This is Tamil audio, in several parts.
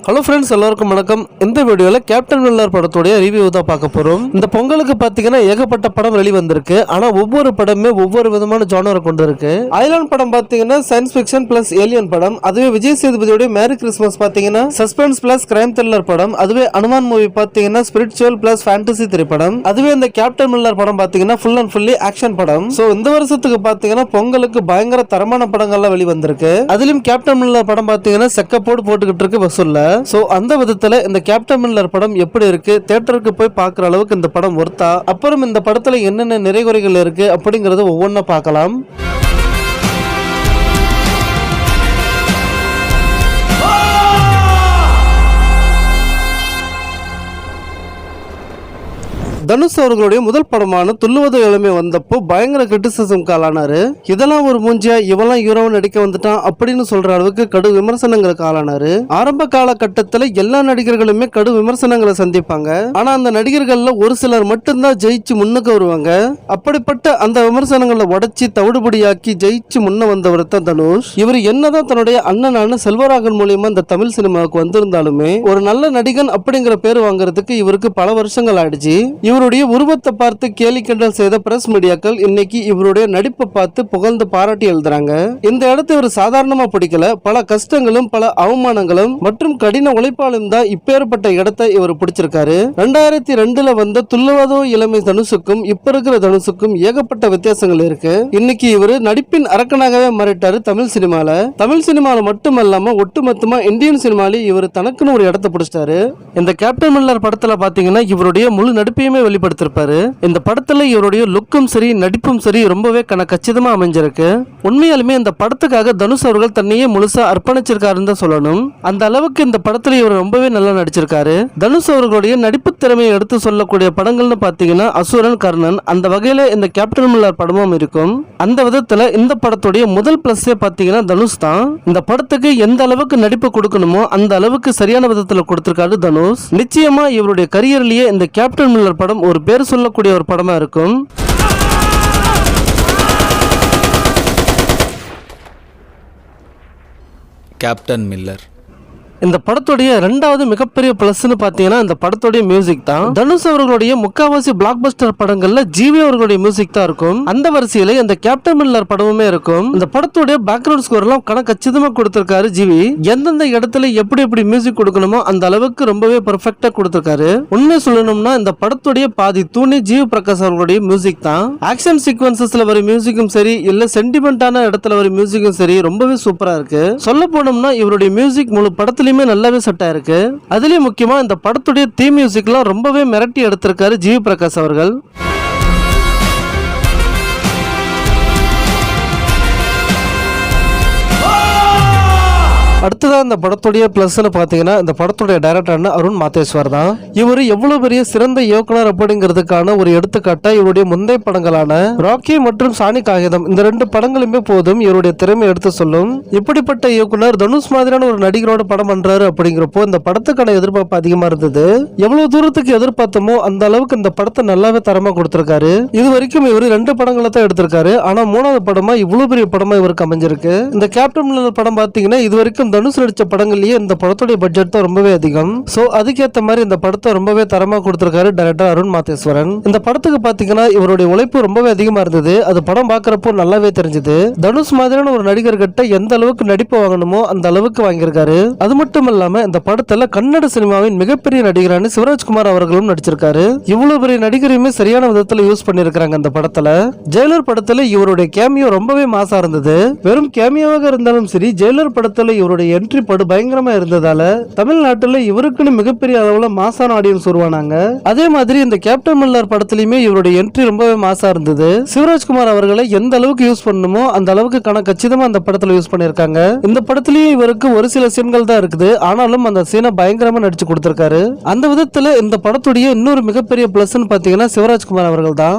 ஹலோ ஃப்ரெண்ட்ஸ், எல்லாருக்கும் வணக்கம். இந்த வீடியோவில் கேப்டன் மில்லர் படத்துடைய ரிவ்யூ தான் பார்க்க போகிறோம். இந்த பொங்கலுக்கு பார்த்தீங்கன்னா ஏகப்பட்ட படம் வெளிவந்திருக்கு. ஆனால் ஒவ்வொரு படமே ஒவ்வொரு விதமான ஜானரை கொண்டு இருக்கு. ஐலாண்ட் படம் பார்த்தீங்கன்னா சயின்ஸ் ஃபிக்ஷன் பிளஸ் ஏலியன் படம். அதுவே விஜய் சேதுபதியோட மேரி கிறிஸ்மஸ் பார்த்தீங்கன்னா சஸ்பென்ஸ் பிளஸ் கிரைம் த்ரில்லர் படம். அதுவே அனுமான் மூவி பார்த்தீங்கன்னா ஸ்பிரிச்சுவல் பிளஸ் ஃபேண்டசி திரைப்படம். அதுவே இந்த கேப்டன் மில்லர் படம் பார்த்தீங்கன்னா ஃபுல் அண்ட் ஃபுல்லி ஆக்ஷன் படம். ஸோ இந்த வருஷத்துக்கு பார்த்தீங்கன்னா பொங்கலுக்கு பயங்கர தரமான படங்கள்லாம் வெளிவந்திருக்கு. அதிலும் கேப்டன் மில்லர் படம் பார்த்தீங்கன்னா செக்கப்போடு போட்டுக்கிட்டு இருக்கு வசூல்ல. சோ அந்த விதத்துல இந்த கேப்டன் மில்லர் படம் எப்படி இருக்கு, தியேட்டருக்கு போய் பார்க்குற அளவுக்கு இந்த படம் ஒர்த்தா, அப்புறம் இந்த படத்துல என்னென்ன நிறைகுறைகள் இருக்கு அப்படிங்கறத ஒவ்வொன்றா பார்க்கலாம். தனுஷ் அவர்களுடைய முதல் படமான துள்ளுவது இளமை வந்தப்போ பயங்கர கிரிட்டிசிசம் ஆளானாரு. இதெல்லாம் ஒரு மூஞ்சியா, இவெல்லாம் ஹீரோவன் நடிக்க வந்துட்டான் அப்படின்னு சொல்ற அளவுக்கு கடு விமர்சனங்களுக்கு ஆளானாரு. ஆரம்ப காலகட்டத்தில் எல்லா நடிகர்களுமே கடு விமர்சனங்களை சந்திப்பாங்க. ஆனா அந்த நடிகர்கள்ல ஒரு சிலர் மட்டும்தான் ஜெயிச்சு முன்னுக்கு வருவாங்க. அப்படிப்பட்ட அந்த விமர்சனங்களை உடைச்சி தவிடுபடியாக்கி ஜெயிச்சு முன்ன வந்தவர் தான் தனுஷ். இவர் என்னதான் தன்னுடைய அண்ணனான செல்வராகன் மூலியமா இந்த தமிழ் சினிமாவுக்கு வந்திருந்தாலுமே ஒரு நல்ல நடிகன் அப்படிங்கிற பேர் வாங்குறதுக்கு இவருக்கு பல வருஷங்கள் ஆயிடுச்சு. இவருடைய உருவத்தை பார்த்து கேலி கிண்டல் செய்த பிரஸ் மீடியாக்கள் இன்னைக்கு இவருடைய நடிப்பை பார்த்து புகழ்ந்து பாராட்டி எழுதுறாங்க. இந்த இடத்தை இவர் சாதாரணமா பிடிக்கல. பல கஷ்டங்களும் பல அவமானங்களும் மற்றும் கடின உழைப்பாலும் தான் இப்பேற்பட்ட இடத்தை இவர் பிடிச்சிருக்காரு. 2002 வந்த துள்ளுவதோ இளமை தனுஷுக்கும் இப்ப இருக்கிற தனுஷுக்கும் ஏகப்பட்ட வித்தியாசங்கள் இருக்கு. இன்னைக்கு இவர் நடிப்பின் அரக்கனாகவே மாறிட்டாரு தமிழ் சினிமால. தமிழ் சினிமால மட்டுமல்லாம ஒட்டுமொத்தமா இந்தியன் சினிமாலே இவர் தனக்குன்னு ஒரு இடத்தை பிடிச்சிட்டாரு. இந்த கேப்டன் மில்லர் படத்துல பாத்தீங்கன்னா இவருடைய முழு நடிப்பையுமே வெளிப்படுத்திருப்பாரு. இந்த படத்துல இவருடைய லுக்கும் சரி நடிப்பும் சரி ரொம்பவே கச்சிதமா அமைஞ்சிருக்கு. உண்மையாலுமே இந்த படத்துக்காக தனுஷ் அவர்கள் தன்னையே முழுசா அர்ப்பணிச்சிருக்காருன்னு தான் சொல்லணும். அந்த அளவுக்கு இந்த படத்துல இவர் ரொம்பவே நல்லா நடிச்சிருக்காரு. தனுஷ் அவர்களுடைய நடிப்பு திறமையை எடுத்து சொல்லக்கூடிய படங்கள்னு பாத்தீங்கன்னா அசுரன், கர்ணன், அந்த வகையில இந்த கேப்டன் மில்லர் படமும் இருக்கும். அந்த விதத்துல இந்த படத்துடைய முதல் பிளஸ்ஸே பாத்தீங்கன்னா தனுஷ் தான். இந்த படத்துக்கு எந்த அளவுக்கு நடிப்பு கொடுக்கணுமோ அந்த அளவுக்கு சரியான விதத்துல கொடுத்திருக்காரு தனுஷ். நிச்சயமா இவருடைய கரியர்லயே இந்த கேப்டன் மில்லர் படம் ஒரு பேர் சொல்லக்கூடிய ஒரு படமா இருக்கும். கேப்டன் மில்லர் இந்த படத்துடைய இரண்டாவது மிகப்பெரிய பிளஸ்னு பாத்தீங்கன்னா இந்த படத்துடைய மியூசிக் தான். தனுஷ் அவர்களுடைய முக்காவாசி பிளாக் பஸ்டர் படங்கள்ல ஜிவி அவர்களுடைய மியூசிக் தான் இருக்கும். அந்த வரிசையில இந்த கேப்டன் மில்லர் படமுமே இருக்கும். இந்த படத்துடைய பேக்ரவுண்ட் ஸ்கோர் எல்லாம் கச்சிதமா கொடுத்திருக்காரு ஜிவி. எந்தெந்த இடத்துல எப்படி எப்படி மியூசிக் கொடுக்கணுமோ அந்த அளவுக்கு ரொம்பவே பெர்ஃபெக்ட்டா கொடுத்திருக்காரு. உண்மை சொல்லணும்னா இந்த படத்துடைய பாதி தூணி ஜிவி பிரகாஷ் அவர்களுடைய மியூசிக் தான். ஆக்ஷன் சீக்வன்சஸ்ல வர மியூசிக்கும் சரி, இல்ல சென்டிமெண்டான இடத்துல வர மியூசிக்கும் சரி ரொம்பவே சூப்பரா இருக்கு. சொல்ல போனோம்னா இவருடைய மியூசிக் முழு படத்துல நல்லாவே செட் ஆயிருக்கு. அதுலயும் முக்கியமா இந்த படத்துடைய தீம் மியூசிக்லாம் ரொம்பவே மிரட்டி எடுத்திருக்காரு ஜிவி பிரகாஷ் அவர்கள். அடுத்ததா இந்த படத்துடைய பிளஸ்ன்னு பாத்தீங்கன்னா இந்த படத்துடைய டைரக்டர் அருண் மாதேஸ்வர் தான். இவர் எவ்வளவு பெரிய சிறந்த இயக்குனர் அப்படிங்கிறதுக்கான ஒரு எடுத்துக்காட்டா இவருடைய முந்தைய படங்களான ராக்கி மற்றும் சாணி காகிதம் இந்த 2 படங்களுமே போதும் இவருடைய திறமை எடுத்து சொல்லும். இப்படிப்பட்ட இயக்குனர் தனுஷ் மாதிரியான ஒரு நடிகரோட படம் பண்றாரு அப்படிங்கிறப்போ இந்த படத்துக்கான எதிர்பார்ப்பு அதிகமா இருந்தது. எவ்வளவு தூரத்துக்கு எதிர்பார்த்தமோ அந்த அளவுக்கு இந்த படத்தை நல்லாவே தரமா கொடுத்திருக்காரு. இது வரைக்கும் இவர் 2 படங்களை தான் எடுத்திருக்காரு. ஆனா 3வது படமா இவ்வளவு பெரிய படமா இவருக்கு அமைஞ்சிருக்கு. இந்த கேப்டன் மில்லர் படம் பாத்தீங்கன்னா இது வரைக்கும் தனுஷ் நடிச்ச படங்கள்லயே இந்த படத்துடைய பட்ஜெட் தான் ரொம்பவே அதிகம். சோ அதுக்கேற்ற மாதிரி இந்த படத்தை ரொம்பவே தரமா கொடுத்திருக்காரு டைரக்டர் அருண் மாதேஸ்வரன். இந்த படத்துக்கு பாத்தீங்கன்னா இவருடைய உழைப்பு ரொம்பவே அதிகமா இருந்தது. அது படம் பாக்குறப்போ நல்லாவே தெரிஞ்சது. தனுஷ் மாதிரியான ஒரு நடிகர் கிட்ட எந்த அளவுக்கு நடிப்பு வாங்கணுமோ அந்த அளவுக்கு வாங்கியிருக்காரு. அது மட்டும் இல்லாம இந்த படத்துல கன்னட சினிமாவின் மிகப்பெரிய நடிகரான சிவராஜ்குமார் அவர்களும் நடிச்சிருக்காரு. இவ்வளவு பெரிய நடிகரையுமே சரியான விதத்துல யூஸ் பண்ணிருக்காங்க இந்த படத்துல. ஜெயிலர் படத்துல இவருடைய கேமியோ ரொம்பவே மாசா இருந்தது. வெறும் கேமியோவாக இருந்தாலும் சரி, ஜெயிலர் படத்துல இவருடைய என்ட்ரி படு பயங்கரமா இருந்ததால தமிழ்நாட்டுல இவருக்குன்னு மிகப்பெரிய அளவுல மாசான ஆடியன்ஸ் உருவானாங்க. அதே மாதிரி இந்த கேப்டன் மில்லர் படத்திலுமே இவருடைய என்ட்ரி ரொம்பவே மாசா இருந்தது. சிவராஜ்குமார் அவர்களை எந்த அளவுக்கு யூஸ் பண்ணணுமோ அந்த அளவுக்கு கச்சிதமா அந்த படத்துல யூஸ் பண்ணிருக்காங்க. இந்த படத்திலயும் இவருக்கு ஒரு சில சீன்கள் தான் இருக்குது. ஆனாலும் அந்த சீனை பயங்கரமா நடிச்சு கொடுத்திருக்காரு. அந்த விதத்துல இந்த படத்துடைய இன்னொரு மிகப்பெரிய பிளஸ்ன்னு பாத்தீங்கன்னா சிவராஜ்குமார் அவர்கள் தான்.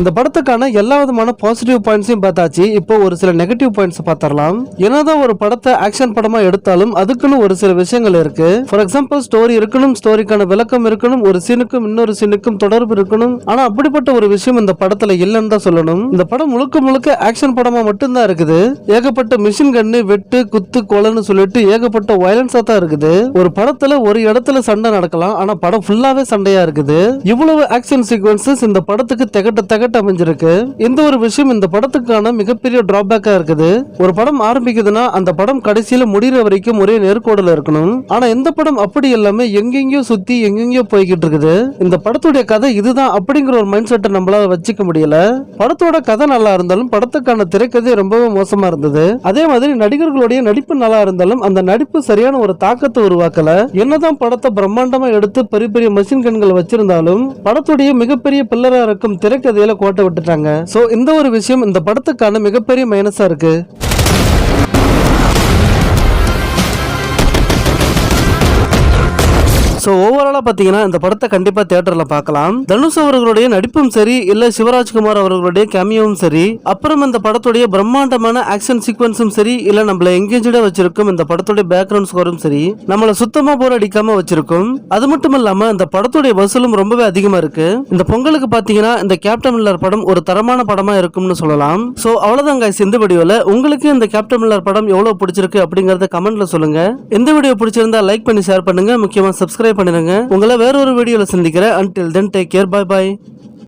இந்த படத்துக்கான எல்லா விதமான பாசிட்டிவ் பாயிண்ட்ஸையும் பார்த்தாச்சு. இப்போ ஒரு சில நெகட்டிவ் பாயிண்ட்ஸ் பார்த்தரலாம். என்னதான் ஒரு படத்தை ஆக்ஷன் படமா எடுத்தாலும் அதுக்குன்னு ஒரு சில விஷயங்கள் இருக்கு. ஃபார் எக்ஸாம்பிள் ஸ்டோரி இருக்கணும், ஸ்டோரிக்கான விளக்கம் இருக்கணும், ஒரு சீனுக்கும் இன்னொரு சீனுக்கும் தொடர்பு இருக்கணும். ஆனா அப்படிப்பட்ட ஒரு விஷயம் இந்த படத்துல இல்லைன்னு தான் சொல்லணும். இந்த படம் முழுக்க முழுக்க ஆக்ஷன் படமா மட்டும்தான் இருக்குது. ஏகப்பட்ட மிஷின் கன்னு, வெட்டு, குத்து, கொலைன்னு சொல்லிட்டு ஏகப்பட்ட வயலன்ஸா தான் இருக்குது. ஒரு படத்துல ஒரு இடத்துல சண்டை நடக்கலாம், ஆனா படம் ஃபுல்லாவே சண்டையா இருக்குது. இவ்வளவு ஆக்ஷன் சீக்வன்சஸ் இந்த படத்துக்கு திகட்ட அமைஞ்சிருக்கு. இந்த ஒரு விஷயம் இந்த படத்துக்கான மிகப்பெரிய டிராபேக்கா இருக்குது. ஒரு படம் ஆரம்பிக்குதுன்னா அந்த படம் கடைசியில முடிகிற வரைக்கும் ஒரே நேர்கோடுல இருக்கணும். ஆனா இந்த படம் அப்படி எல்லாமே எங்கெங்கயோ சுத்தி எங்கெங்கயோ போய்கிட்டு இருக்குது. இந்த படத்துடைய கதை இதுதான் அப்படிங்கிற ஒரு மைண்ட் செட்டை நம்மளால வச்சுக்க முடியல. படத்தோட கதை நல்லா இருந்தாலும் படத்துக்கான திரைக்கதை ரொம்பவே மோசமா இருந்தது. அதே மாதிரி நடிகர்களுடைய நடிப்பு நல்லா இருந்தாலும் அந்த நடிப்பு சரியான ஒரு தாக்கத்தை உருவாக்கல. என்னதான் படத்தை பிரம்மாண்டமா எடுத்து பெரிய பெரிய மஷின் கன்கள் வச்சிருந்தாலும் படத்துடைய மிகப்பெரிய பில்லரா இருக்கும் திரைக்கதையில கோட்டை விட்டுட்டாங்க. சோ இந்த ஒரு விஷயம் இந்த படத்துக்கான மிகப்பெரிய மைனஸா இருக்கு. ஸோ ஓவராலாக பார்த்தீங்கன்னா இந்த படத்தை கண்டிப்பாக தியேட்டரில் பார்க்கலாம். தனுஷ் அவர்களுடைய நடிப்பும் சரி, இல்லை சிவராஜ்குமார் அவர்களுடைய கேமியோவும் சரி, அப்புறம் இந்த படத்துடைய பிரம்மாண்டமான ஆக்ஷன் சீக்வன்ஸும் சரி, இல்லை நம்மள எங்கேஜாக வச்சிருக்கும் இந்த படத்துடைய பேக்ரவுண்ட் ஸ்கோரும் சரி, நம்மளை சுத்தமாக போர் அடிக்காம வச்சிருக்கும். அது மட்டும் இல்லாமல் இந்த படத்துடைய வசூலும் ரொம்பவே அதிகமாக இருக்கு. இந்த பொங்கலுக்கு பார்த்தீங்கன்னா இந்த கேப்டன் மில்லர் படம் ஒரு தரமான படமாக இருக்கும்னு சொல்லலாம். ஸோ அவ்வளோதான் guys இந்த வீடியோவில். உங்களுக்கு இந்த கேப்டன் மில்லர் படம் எவ்வளோ பிடிச்சிருக்கு அப்படிங்கறத கமெண்ட்ல சொல்லுங்க. இந்த வீடியோ பிடிச்சிருந்தா லைக் பண்ணி ஷேர் பண்ணுங்க, முக்கியமாக சப்ஸ்கிரைப் பண்ணிருங்க. உங்களை வேற ஒரு வீடியோல சந்திக்கிறேன். until then take care, bye bye.